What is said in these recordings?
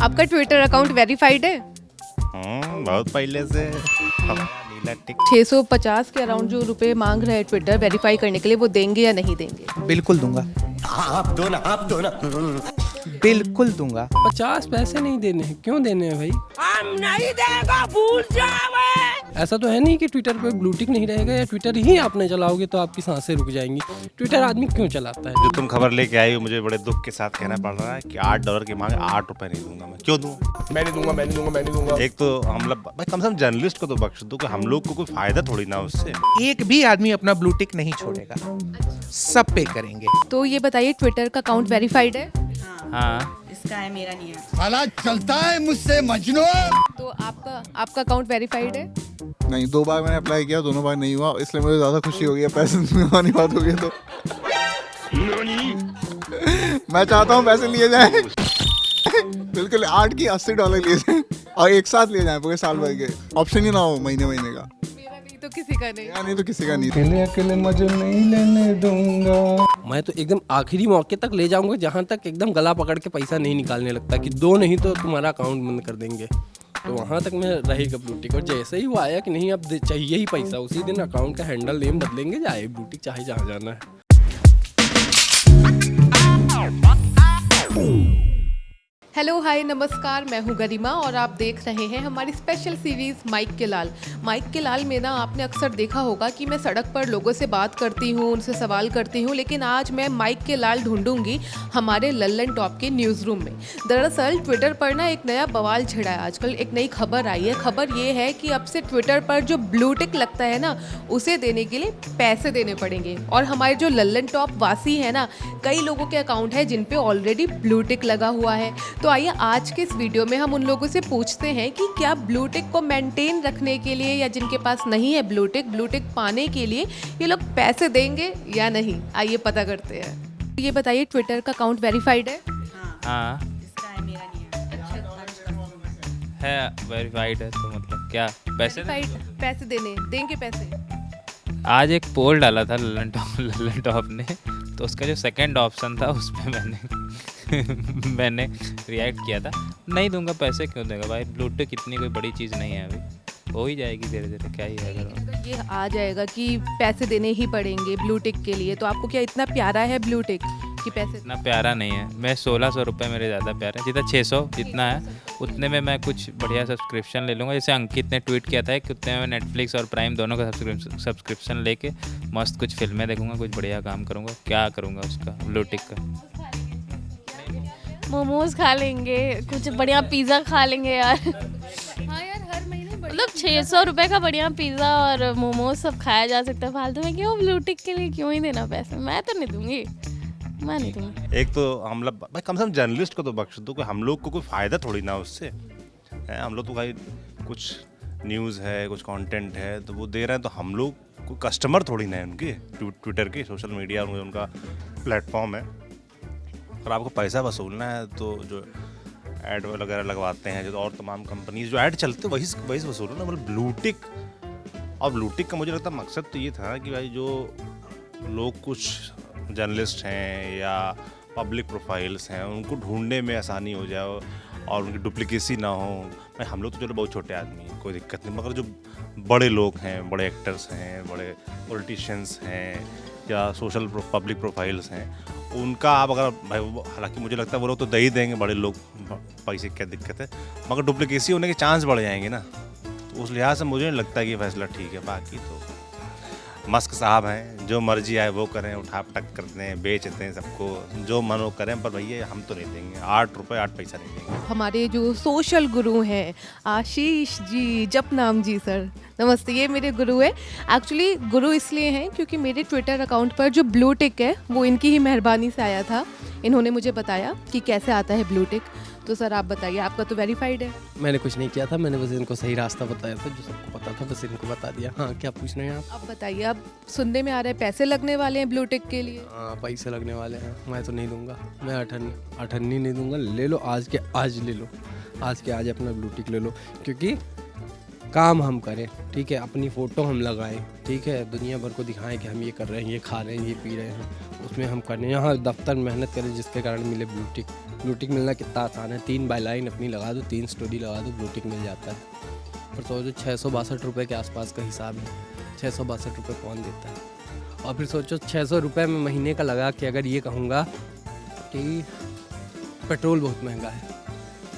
आपका Twitter account verified है? बहुत पहले से नीला टिक। 650 के अराउंड जो रुपए मांग रहे हैं ट्विटर वेरीफाई करने के लिए, वो देंगे या नहीं देंगे? बिल्कुल दूंगा, आप दो ना बिल्कुल दूंगा। 50 पैसे नहीं देने हैं, क्यों देने हैं भाई? हम नहीं देगा, भूल जाओ। ऐसा तो है नहीं कि ट्विटर पे ब्लू टिक नहीं रहेगा या ट्विटर ही आप नहीं चलाओगे तो आपकी सांसें रुक जाएंगी। ट्विटर आदमी क्यों चलाता है? जो तुम खबर लेके आई हो, मुझे बड़े दुख के साथ कहना पड़ रहा है कि $8 की मांग, ₹8 नहीं दूंगा मैं। क्यों दूं? मैं नहीं दूंगा। एक तो हम लोग भाई कम से कम जर्नलिस्ट को तो बख्श दो कि हम लोग को कोई फायदा थोड़ी ना उससे। एक भी आदमी अपना ब्लू टिक नहीं छोड़ेगा, सब पे करेंगे। तो ये बताइए, ट्विटर का अकाउंट वेरीफाइड है? हाँ, इसका है, मेरा नहीं है। साला चलता है मुझसे मजनू। तो आपका अकाउंट वेरीफाइड है? नहीं, 2 बार मैंने अप्लाई किया, दोनों बार नहीं हुआ, इसलिए मुझे ज़्यादा खुशी हो गई है। पैसे वाली बात हो गई तो मैं चाहता हूँ पैसे लिए जाएं बिल्कुल 8 की $80 लिए जाएं और एक साथ लिए जाएं पूरे साल भर के। ऑप्शन ही ना हो महीने का। मेरा नहीं तो किसी का नहीं। या नहीं तो किसी का नहीं। अकेले मजे नहीं लेने दूंगा। मैं तो एकदम आखिरी मौके तक ले जाऊंगा जहां तक एकदम गला पकड़ के पैसा नहीं निकालने लगता कि 2 नहीं तो तुम्हारा अकाउंट बंद कर देंगे। तो वहां तक मैं रहेगा ब्लू टिक। और जैसे ही वो आया कि नहीं अब चाहिए ही पैसा, उसी दिन अकाउंट का हैंडल नेम बदलेंगे, जाए ब्लू टिक चाहे जहाँ जाना है। हेलो, हाय, नमस्कार। मैं हूँ गरिमा और आप देख रहे हैं हमारी स्पेशल सीरीज़ माइक के लाल। माइक के लाल में ना आपने अक्सर देखा होगा कि मैं सड़क पर लोगों से बात करती हूँ, उनसे सवाल करती हूँ, लेकिन आज मैं माइक के लाल ढूंढूंगी हमारे लल्लन टॉप के न्यूज़ रूम में। दरअसल ट्विटर पर ना एक नया बवाल छिड़ा है। आजकल एक नई खबर आई है। खबर ये है कि अब से ट्विटर पर जो ब्लू टिक लगता है ना, उसे देने के लिए पैसे देने पड़ेंगे। और हमारे जो लल्लन टॉप वासी है ना, कई लोगों के अकाउंट है जिन पे ऑलरेडी ब्लू टिक लगा हुआ है। तो आइए आज के इस वीडियो में हम उन लोगों से पूछते हैं कि क्या ब्लू टिक को मेंटेन रखने के लिए, या जिनके पास नहीं है ब्लू टिक पाने के लिए ये लोग पैसे देंगे या नहीं। आइए पता करते हैं। ये बताइए, ट्विटर का अकाउंट वेरीफाइड है? हाँ इसका है, मेरा नहीं है। है, वेरीफाइड है। तो मतलब क्या पैसे वेरीफाइड, पैसे देंगे पैसे? आज एक पोल डाला था लल्लन टॉप ने, तो उसका जो सेकंड ऑप्शन था उस पर मैंने रिएक्ट किया था। नहीं दूंगा, पैसे क्यों देगा भाई? ब्लूटूथ इतनी कोई बड़ी चीज़ नहीं है, अभी हो ही जाएगी धीरे धीरे, क्या ही है। अगर ये आ जाएगा कि पैसे देने ही पड़ेंगे ब्लू टिक के लिए, तो आपको क्या इतना प्यारा है ब्लू टिक कि पैसे? इतना प्यारा नहीं है। मैं 1600 रुपये मेरे ज़्यादा प्यारा है, जितना 600 जितना है उतने में मैं कुछ बढ़िया सब्सक्रिप्शन ले लूँगा। जैसे अंकित ने ट्वीट किया था कि उतने में नेटफ्लिक्स और प्राइम दोनों का सब्सक्रिप्शन लेके मस्त कुछ फिल्में देखूँगा, कुछ बढ़िया काम करूँगा। क्या करूँगा उसका ब्लू टिक का? मोमोज खा लेंगे, कुछ बढ़िया पिज़्ज़ा खा लेंगे यार। हाँ यार, हर महीने मतलब 600 रुपये का बढ़िया पिज़्ज़ा और मोमोज सब खाया जा सकता है। फालतू में क्यों ब्लू टिक के लिए क्यों ही देना पैसे? मैं तो नहीं दूंगी, मैं नहीं दूंगी। एक तो हम लोग भाई कम से कम जर्नलिस्ट को तो बख्श दो कि हम लोग को कोई फायदा थोड़ी ना उससे। हम लोग तो भाई कुछ न्यूज़ है, कुछ कंटेंट है तो वो दे रहे हैं, तो हम लोग कोई कस्टमर थोड़ी ना है उनके। ट्विटर के, सोशल मीडिया उनका प्लेटफॉर्म है। और आपको पैसा वसूलना है तो जो ऐड वगैरह लगवाते हैं, जो और तमाम कंपनीज जो ऐड चलते हैं वही वसूलो ना। मतलब ब्लू टिक, और ब्लू टिक का मुझे लगता है मकसद तो ये था कि भाई जो लोग कुछ जर्नलिस्ट हैं या पब्लिक प्रोफाइल्स हैं उनको ढूंढने में आसानी हो जाए और उनकी डुप्लीकेसी ना हो। भाई हम लोग तो चलो बहुत छोटे आदमी हैं, कोई दिक्कत नहीं, मगर जो बड़े लोग हैं, बड़े एक्टर्स हैं, बड़े पॉलिटिशियंस हैं या सोशल पब्लिक प्रोफाइल्स हैं, उनका आप अगर भाई, हालांकि मुझे लगता है वो लोग तो दे ही देंगे, बड़े लोग, पैसे क्या दिक्कत है, मगर डुप्लीकेसी होने के चांस बढ़ जाएंगे ना। तो उस लिहाज से मुझे नहीं लगता कि ये फैसला ठीक है। बाकी तो मस्क साहब हैं, जो मर्जी आए वो करें, उठा पटक करते हैं, बेचते हैं सबको, जो मन वो करें, पर भैया हम तो नहीं देंगे ₹8 8 पैसा नहीं देंगे। हमारे जो सोशल गुरु हैं आशीष जी, जपनाम जी सर, नमस्ते। ये मेरे गुरु है। एक्चुअली गुरु इसलिए हैं क्योंकि मेरे ट्विटर अकाउंट पर जो ब्लू टिक है वो इनकी ही मेहरबानी से आया था। इन्होंने मुझे बताया कि कैसे आता है ब्लू टिक। तो सर आप बताइए, आपका तो वेरीफाइड है? मैंने कुछ नहीं किया था, मैंने बस इनको सही रास्ता बताया था, जो सबको पता था बस इनको बता दिया। हाँ, क्या पूछ रहे हैं आप? अब बताइए, अब सुनने में आ रहा है पैसे लगने वाले हैं ब्लू टिक के लिए। हाँ, पैसे लगने वाले हैं। मैं तो नहीं दूंगा, मैं अठन्नी नहीं दूंगा। ले लो, आज के आज ले लो, आज के आज अपना ब्लू टिक ले लो, क्योंकि काम हम करें, ठीक है, अपनी फ़ोटो हम लगाएं, ठीक है, दुनिया भर को दिखाएं कि हम ये कर रहे हैं, ये खा रहे हैं, ये पी रहे हैं, उसमें हम करने यहाँ दफ्तर में मेहनत करें जिसके कारण मिले ब्लू टिक। ब्लू टिक मिलना कितना आसान है, 3 बायलाइन अपनी लगा दो, 3 स्टोरी लगा दो, ब्लू टिक मिल जाता है। और सोचो 662 रुपये के आसपास का हिसाब है, 662 रुपये कौन देता है। और फिर सोचो 600 रुपये में महीने का लगा के अगर ये कहूँगा कि पेट्रोल बहुत महंगा है,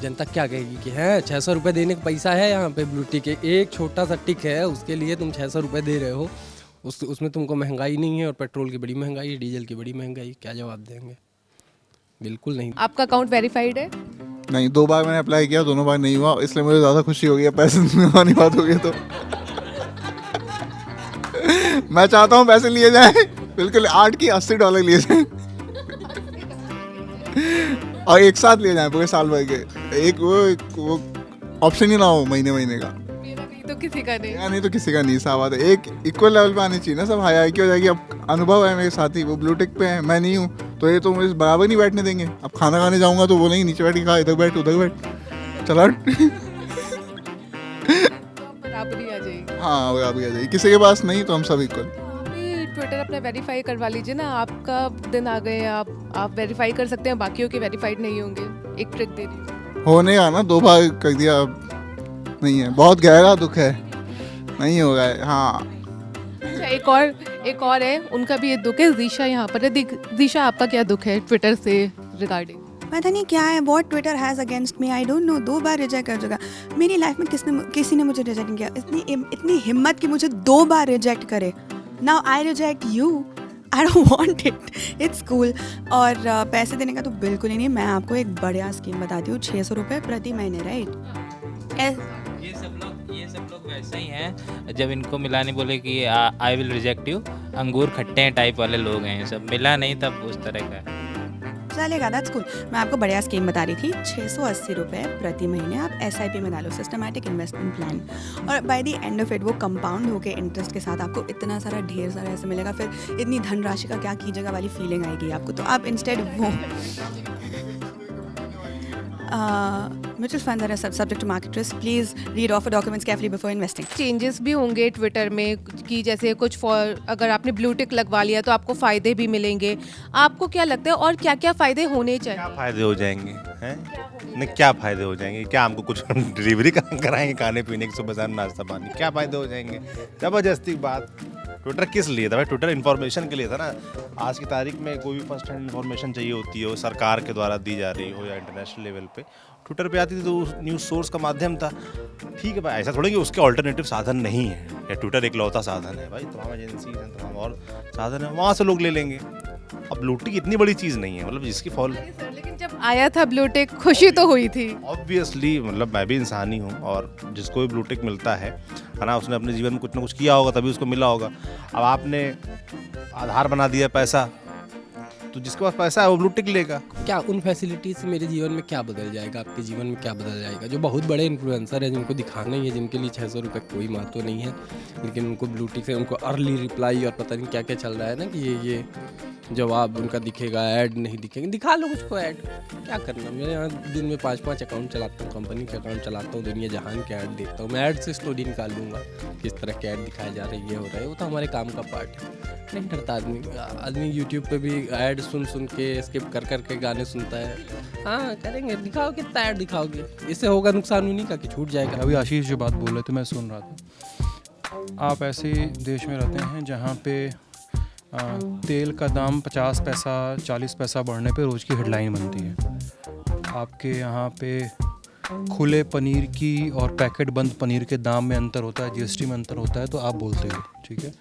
जनता क्या कहेगी कि है 600 रुपये देने का पैसा है यहाँ पे ब्लू टिक है, एक छोटा सा टिक है उसके लिए तुम 600 रुपये दे रहे हो, उसमें तुमको महंगाई नहीं है और पेट्रोल की बड़ी महंगाई है, डीजल की बड़ी महंगाई, क्या जवाब देंगे? बिल्कुल नहीं। आपका अकाउंट वेरीफाइड है? नहीं, 2 बार मैंने अप्लाई किया, दोनों बार नहीं हुआ, इसलिए मुझे ज़्यादा खुशी हो गई है। पैसे में वाली बात हो गई तो मैं चाहता हूँ पैसे लिए जाए, बिल्कुल 8 की $80 लिए जाए और एक साथ लिए जाए पूरे साल भर के। एक वो ऑप्शन ही ना हो महीने महीने का। मेरा नहीं तो किसी का नहीं। नहीं तो किसी का नहीं, साफ बात है। एक इक्वल लेवल पे आनी चाहिए ना, सब हाई की हो जाएगी। अब अनुभव है मेरे साथी, वो ब्लू टिक पे है, मैं नहीं हूँ, तो ये तो मुझे बराबर नहीं बैठने देंगे। अब खाना खाने जाऊँगा तो बोलेंगे नीचे बैठ के खा, इधर बैठ उधर बैठ, चला बराबरी आ जाएगी। हाँ बराबरी आ जाएगी, किसी के पास नहीं तो हम सब इक्वल। ट्विटर अपना वेरीफाई करवा लीजिए ना, आपका दिन आ गए, आप वेरीफाई कर सकते हैं, बाकियों के वेरीफाइड नहीं होंगे। एक ट्रिक दे रही होने का ना, 2 बार कर दिया, अब नहीं है, बहुत गहरा दुख है, नहीं हो रहा है। हाँ अच्छा, एक और है, उनका भी ये दुख है। जीशा यहाँ पर है। जीशा, आपका क्या दुख है ट्विटर से रिगार्डिंग? पता नहीं क्या है, what Twitter has against me, I don't know. 2 bar reject कर चुका मेरी लाइफ में, किसी ने मुझे रिजेक्ट नहीं किया। इतनी हिम्मत कि मुझे 2 बार रिजेक्ट करे। Now I reject you, I don't want it, it's cool. और पैसे देने का तो बिल्कुल ही नहीं। मैं आपको एक बढ़िया स्कीम बताती हूँ, 600 रुपये प्रति महीने, राइट? ये सब लोग वैसे ही हैं, जब इनको मिला नहीं बोले कि आई विल रिजेक्ट यू, अंगूर खट्टे हैं टाइप वाले लोग हैं ये सब। मिला नहीं तब उस तरह का है। चलेगा, दैट्स कूल। मैं आपको बढ़िया स्कीम बता रही थी, 680 रुपये प्रति महीने आप SIP में डालो, सिस्टमैटिक इन्वेस्टमेंट प्लान, और by the end of it वो कंपाउंड होके इंटरेस्ट के साथ आपको इतना सारा ढेर सारा ऐसे मिलेगा, फिर इतनी धनराशि का क्या कीजिएगा वाली फीलिंग आएगी आपको। तो आप इंस्टेड वो mutual fund are subject to market risk, please read offer documents carefully before investing. Changes भी होंगे ट्विटर में कि जैसे कुछ अगर आपने ब्लू टिक लगवा लिया तो आपको फ़ायदे भी मिलेंगे। आपको क्या लगता है और क्या क्या फ़ायदे होने चाहिए? क्या फ़ायदे हो जाएंगे हैं? नहीं, क्या फ़ायदे हो जाएंगे? क्या हमको कुछ डिलीवरी कराएंगे खाने पीने की, सुबह शाम नाश्ता पानी, क्या फ़ायदे हो जाएंगे? ज़बरदस्ती बात। ट्विटर किस लिए था भाई? ट्विटर इन्फॉर्मेशन के लिए था ना। आज की तारीख में कोई भी फर्स्ट हैंड इन्फॉर्मेशन चाहिए होती है, वो सरकार के द्वारा दी जा रही हो या इंटरनेशनल लेवल पे, ट्विटर पे आती थी, तो उस न्यूज़ सोर्स का माध्यम था। ठीक है भाई, ऐसा थोड़ा कि उसके ऑल्टरनेटिव साधन नहीं है, या ट्विटर एक लौता साधन है भाई। तमाम एजेंसीज हैं, तमाम और साधन हैं, वहाँ से लोग ले लेंगे। अब ब्लू टिक इतनी बड़ी चीज़ नहीं है, मतलब जिसकी फॉलो। लेकिन जब आया था ब्लू टिक, खुशी तो हुई थी ऑब्वियसली। मतलब मैं भी इंसान ही हूँ, और जिसको भी ब्लू टिक मिलता है ना, उसने अपने जीवन में कुछ ना कुछ किया होगा तभी उसको मिला होगा। अब आपने आधार बना दिया पैसा, तो जिसके पास पैसा है वो ब्लू टिक लेगा। क्या उन फैसिलिटीज़ से मेरे जीवन में क्या बदल जाएगा, आपके जीवन में क्या बदल जाएगा? जो बहुत बड़े इन्फ्लुएंसर हैं, जिनको दिखाना ही है, जिनके लिए 600 रुपये कोई महत्व नहीं है, लेकिन उनको ब्लू टिक से उनको अर्ली रिप्लाई और पता नहीं क्या क्या चल रहा है ना, कि ये जवाब उनका दिखेगा, ऐड नहीं दिखेंगे। दिखा लो मुझको ऐड, क्या करना। मैं यहाँ दिन में 5-5 अकाउंट चलाता हूँ, कंपनी के अकाउंट चलाता हूँ, दुनिया जहान के ऐड देखता हूँ। मैं ऐड से स्टोरी निकाल लूँगा, किस तरह के ऐड दिखाए जा रहे हैं, ये हो रहा है, वो तो हमारे काम का पार्ट है। नहीं डरता आदमी यूट्यूब पे भी ऐड सुन के स्किप कर के गाने सुनता है। हाँ करेंगे, दिखाओ कितना ऐड दिखाओगे, इससे होगा नुकसान उन्हीं का कि छूट जाएगा। अभी आशीष जो बात बोल रहे थे मैं सुन रहा था। आप ऐसे देश में रहते हैं जहाँ पे तेल का दाम 50 पैसा 40 पैसा बढ़ने पे रोज़ की हेडलाइन बनती है। आपके यहाँ पे खुले पनीर की और पैकेट बंद पनीर के दाम में अंतर होता है, GST में अंतर होता है, तो आप बोलते हो, ठीक है।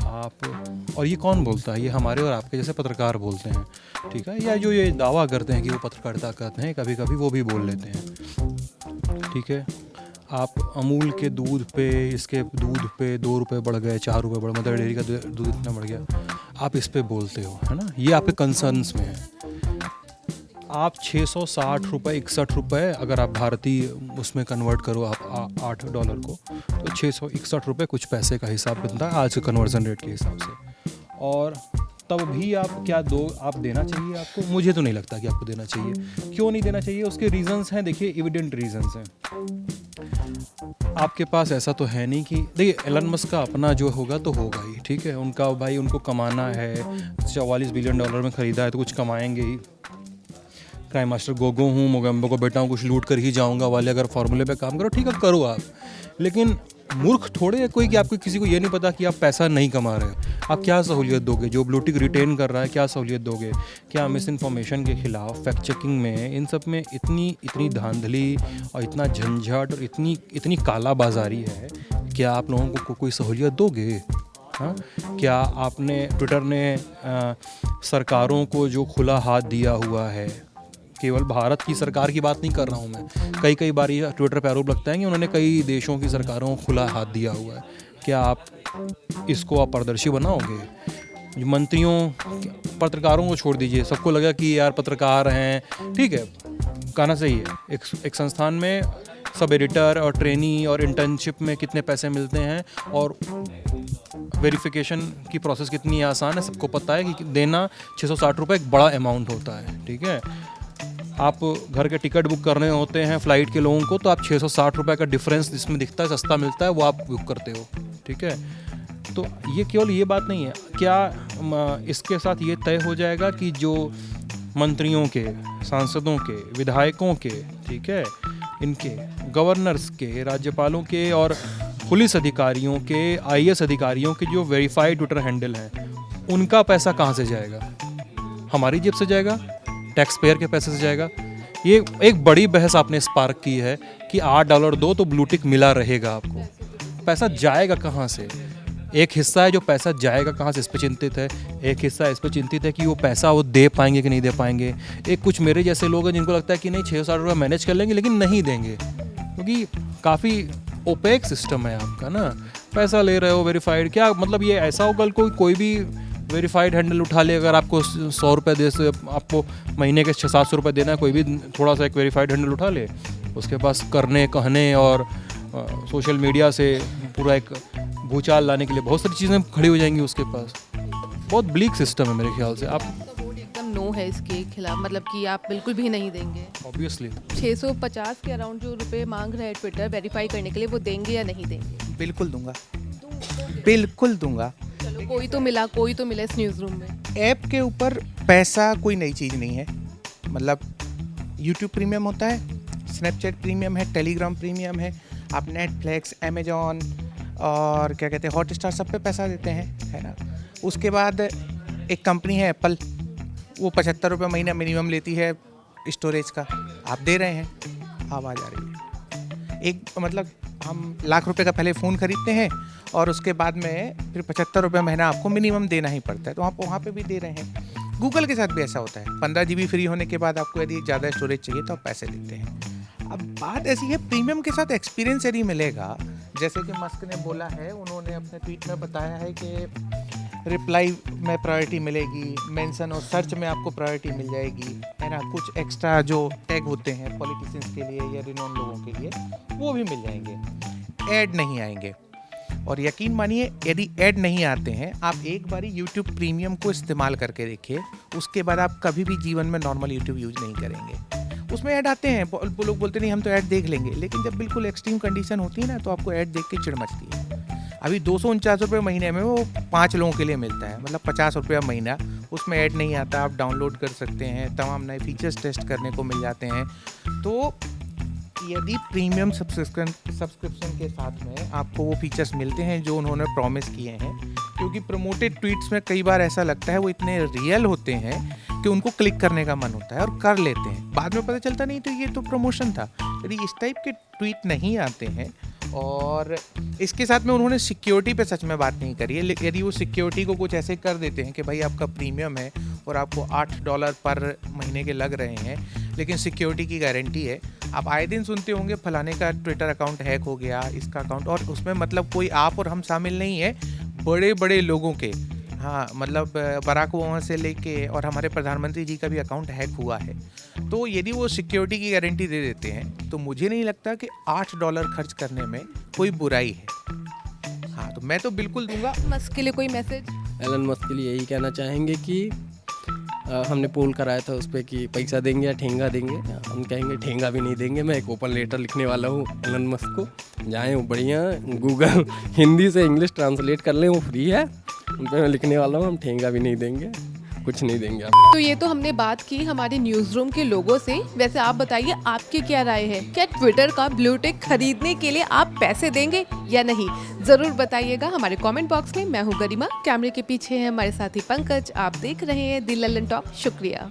आप, और ये कौन बोलता है? ये हमारे और आपके जैसे पत्रकार बोलते हैं, ठीक है, या जो ये दावा करते हैं कि वो पत्रकारिता करते हैं, कभी कभी वो भी बोल लेते हैं, ठीक है। आप अमूल के दूध पे, इसके दूध पे 2 रुपये बढ़ गए, 4 रुपये बढ़, मदर डेयरी का दूध इतना बढ़ गया, आप इस पे बोलते हो, है ना, ये आपके कंसर्न्स में है। आप 660 रुपये 61 रुपये अगर आप भारतीय उसमें कन्वर्ट करो आप $8 को, तो 661 रुपये कुछ पैसे का हिसाब बनता है आज के कन्वर्जन रेट के हिसाब से। और तब भी आप क्या आप देना चाहिए आपको? मुझे तो नहीं लगता कि आपको देना चाहिए। क्यों नहीं देना चाहिए? उसके रीज़न्स हैं, देखिए, एविडेंट रीज़न्स हैं। आपके पास ऐसा तो है नहीं कि देखिए एलन मस्क का अपना जो होगा तो होगा ही, ठीक है, उनका भाई उनको कमाना है, $44 बिलियन में ख़रीदा है तो कुछ कमाएंगे ही। क्राइम मास्टर गोगो हूँ, मोगेम्बो को बेटा हूँ, कुछ लूट कर ही जाऊँगा वाले अगर फॉर्मूले पे काम करो, ठीक है करो आप, लेकिन मूर्ख थोड़े है कोई कि आपको किसी को ये नहीं पता कि आप पैसा नहीं कमा रहे हो। आप क्या सहूलियत दोगे? जो ब्लू टिक रिटेन कर रहा है क्या सहूलियत दोगे? क्या मिस इन्फॉर्मेशन के खिलाफ फैक्ट चेकिंग में इन सब में इतनी धांधली और इतना झंझट और इतनी कालाबाजारी है, क्या आप लोगों को कोई सहूलियत दोगे? हाँ, क्या आपने ट्विटर ने सरकारों को जो खुला हाथ दिया हुआ है, केवल भारत की सरकार की बात नहीं कर रहा हूँ मैं, कई बार ये ट्विटर पर आरोप लगता है कि उन्होंने कई देशों की सरकारों को खुला हाथ दिया हुआ है, क्या आप इसको आप पारदर्शी बनाओगे? मंत्रियों पत्रकारों को छोड़ दीजिए, सबको लगा कि यार पत्रकार हैं, ठीक है कहना सही है, एक संस्थान में सब एडिटर और ट्रेनी और इंटर्नशिप में कितने पैसे मिलते हैं और वेरिफिकेशन की प्रोसेस कितनी आसान है, सबको पता है कि देना 660 रुपये एक बड़ा अमाउंट होता है, ठीक है। आप घर के टिकट बुक करने होते हैं फ़्लाइट के लोगों को, तो आप 660 रुपये का डिफरेंस जिसमें दिखता है सस्ता मिलता है वो आप बुक करते हो, ठीक है। तो ये केवल ये बात नहीं है, क्या इसके साथ ये तय हो जाएगा कि जो मंत्रियों के, सांसदों के, विधायकों के, ठीक है, इनके गवर्नर्स के, राज्यपालों के और पुलिस अधिकारियों के, IAS अधिकारियों के जो वेरीफाइड ट्विटर हैंडल हैं, उनका पैसा कहाँ से जाएगा? हमारी जेब से जाएगा? टैक्स पेयर के पैसे से जाएगा? ये एक बड़ी बहस आपने स्पार्क की है कि $8 दो तो ब्लू टिक मिला रहेगा आपको, पैसा जाएगा कहाँ से? एक हिस्सा है जो पैसा जाएगा कहाँ से, इस पर चिंतित है, एक हिस्सा इस पर चिंतित है कि वो पैसा वो दे पाएंगे कि नहीं दे पाएंगे। एक कुछ मेरे जैसे लोग हैं जिनको लगता है कि नहीं 660 रुपये मैनेज कर लेंगे, लेकिन नहीं देंगे, क्योंकि काफ़ी ओपेक सिस्टम है आपका ना, पैसा ले रहे हो वेरीफाइड, क्या मतलब ये ऐसा होगा कोई भी वेरीफाइड हैंडल उठा ले, अगर आपको 100 रुपये दे से आपको महीने के 600-700 रुपये देना है, कोई भी थोड़ा सा एक वेरीफाइड हैंडल उठा ले, उसके पास करने कहने और सोशल मीडिया से पूरा एक भूचाल लाने के लिए बहुत सारी चीज़ें खड़ी हो जाएंगी उसके पास। बहुत ब्लीक सिस्टम है मेरे ख्याल से। आप बोर्ड एकदम नो है इसके खिलाफ, मतलब कि आप बिल्कुल भी नहीं देंगे? ऑब्वियसली 650 के अराउंड जो रुपए मांग रहे हैं ट्विटर वेरीफाई करने के लिए, वो देंगे या नहीं देंगे? बिल्कुल दूंगा, बिल्कुल दूंगा। चलो कोई तो मिला इस न्यूज़ रूम में। ऐप के ऊपर पैसा कोई नई चीज़ नहीं है, मतलब यूट्यूब प्रीमियम होता है, स्नैपचैट प्रीमियम है, टेलीग्राम प्रीमियम है, आप नेटफ्लिक्स, अमेजॉन और क्या कहते हैं हॉटस्टार सब पे पैसा देते हैं, है ना। उसके बाद एक कंपनी है एप्पल, वो 75 रुपये महीना मिनिमम लेती है स्टोरेज का, आप दे रहे हैं, आवाज़ आ रही है। एक मतलब हम लाख रुपए का पहले फ़ोन खरीदते हैं और उसके बाद में फिर 75 रुपये महीना आपको मिनिमम देना ही पड़ता है, तो आप वहाँ पे भी दे रहे हैं। गूगल के साथ भी ऐसा होता है, 15 GB फ्री होने के बाद आपको यदि ज़्यादा स्टोरेज चाहिए तो आप पैसे देते हैं। अब बात ऐसी है, प्रीमियम के साथ एक्सपीरियंस यदि मिलेगा, जैसे कि मस्क ने बोला है, उन्होंने अपने ट्वीट में बताया है कि रिप्लाई में प्रायोरिटी मिलेगी, मेंशन और सर्च में आपको प्रायोरिटी मिल जाएगी, है ना। कुछ एक्स्ट्रा जो टैग होते हैं पॉलिटिशियंस के लिए या रिनोन लोगों के लिए वो भी मिल जाएंगे, ऐड नहीं आएंगे। और यकीन मानिए यदि ऐड नहीं आते हैं, आप एक बारी YouTube प्रीमियम को इस्तेमाल करके देखिए, उसके बाद आप कभी भी जीवन में नॉर्मल YouTube यूज़ नहीं करेंगे। उसमें ऐड आते हैं, लोग बोलते नहीं हम तो ऐड देख लेंगे, लेकिन जब बिल्कुल एक्सट्रीम कंडीशन होती है ना, तो आपको ऐड देख के चिढ़ मचती है। अभी 249 रुपये महीने में वो 5 लोगों के लिए मिलता है, मतलब 50 रुपया महीना, उसमें ऐड नहीं आता, आप डाउनलोड कर सकते हैं, तमाम नए फीचर्स टेस्ट करने को मिल जाते हैं। तो यदि प्रीमियम सब्सक्रिप्शन के साथ में आपको वो फीचर्स मिलते हैं जो उन्होंने प्रॉमिस किए हैं, क्योंकि प्रमोटेड ट्वीट्स में कई बार ऐसा लगता है वो इतने रियल होते हैं कि उनको क्लिक करने का मन होता है और कर लेते हैं, बाद में पता चलता नहीं तो ये तो प्रमोशन था। यदि इस टाइप के ट्वीट नहीं आते हैं, और इसके साथ में उन्होंने सिक्योरिटी पे सच में बात नहीं करी है, यदि वो सिक्योरिटी को कुछ ऐसे कर देते हैं कि भाई आपका प्रीमियम है और आपको $8 पर महीने के लग रहे हैं, लेकिन सिक्योरिटी की गारंटी है। आप आए दिन सुनते होंगे फलाने का ट्विटर अकाउंट हैक हो गया, इसका अकाउंट, और उसमें मतलब कोई आप और हम शामिल नहीं है, बड़े बड़े लोगों के, हाँ मतलब बराक ओबामा से लेके और हमारे प्रधानमंत्री जी का भी अकाउंट हैक हुआ है। तो यदि वो सिक्योरिटी की गारंटी दे देते हैं, तो मुझे नहीं लगता कि $8 खर्च करने में कोई बुराई है। हाँ, तो मैं तो बिल्कुल दूंगा। मस्क के लिए कोई मैसेज? एलन मस्क के लिए यही कहना चाहेंगे कि हमने पोल कराया था उस पर कि पैसा देंगे या ठेंगा देंगे। हम कहेंगे ठेंगा भी नहीं देंगे। मैं एक ओपन लेटर लिखने वाला हूँ एलन मस्क को, जाएँ वो बढ़िया गूगल हिंदी से इंग्लिश ट्रांसलेट कर लें, वो फ्री है, उन पर मैं लिखने वाला हूँ हम ठेंगा भी नहीं देंगे, कुछ नहीं देंगे आप। तो ये तो हमने बात की हमारे न्यूज़ रूम के लोगों से। वैसे आप बताइए आपकी क्या राय है, क्या ट्विटर का ब्लू टिक खरीदने के लिए आप पैसे देंगे या नहीं? ज़रूर बताइएगा हमारे कमेंट बॉक्स में। मैं हूँ गरिमा, कैमरे के पीछे है हमारे साथी पंकज। आप देख रहे हैं दी लल्लन टॉक। शुक्रिया।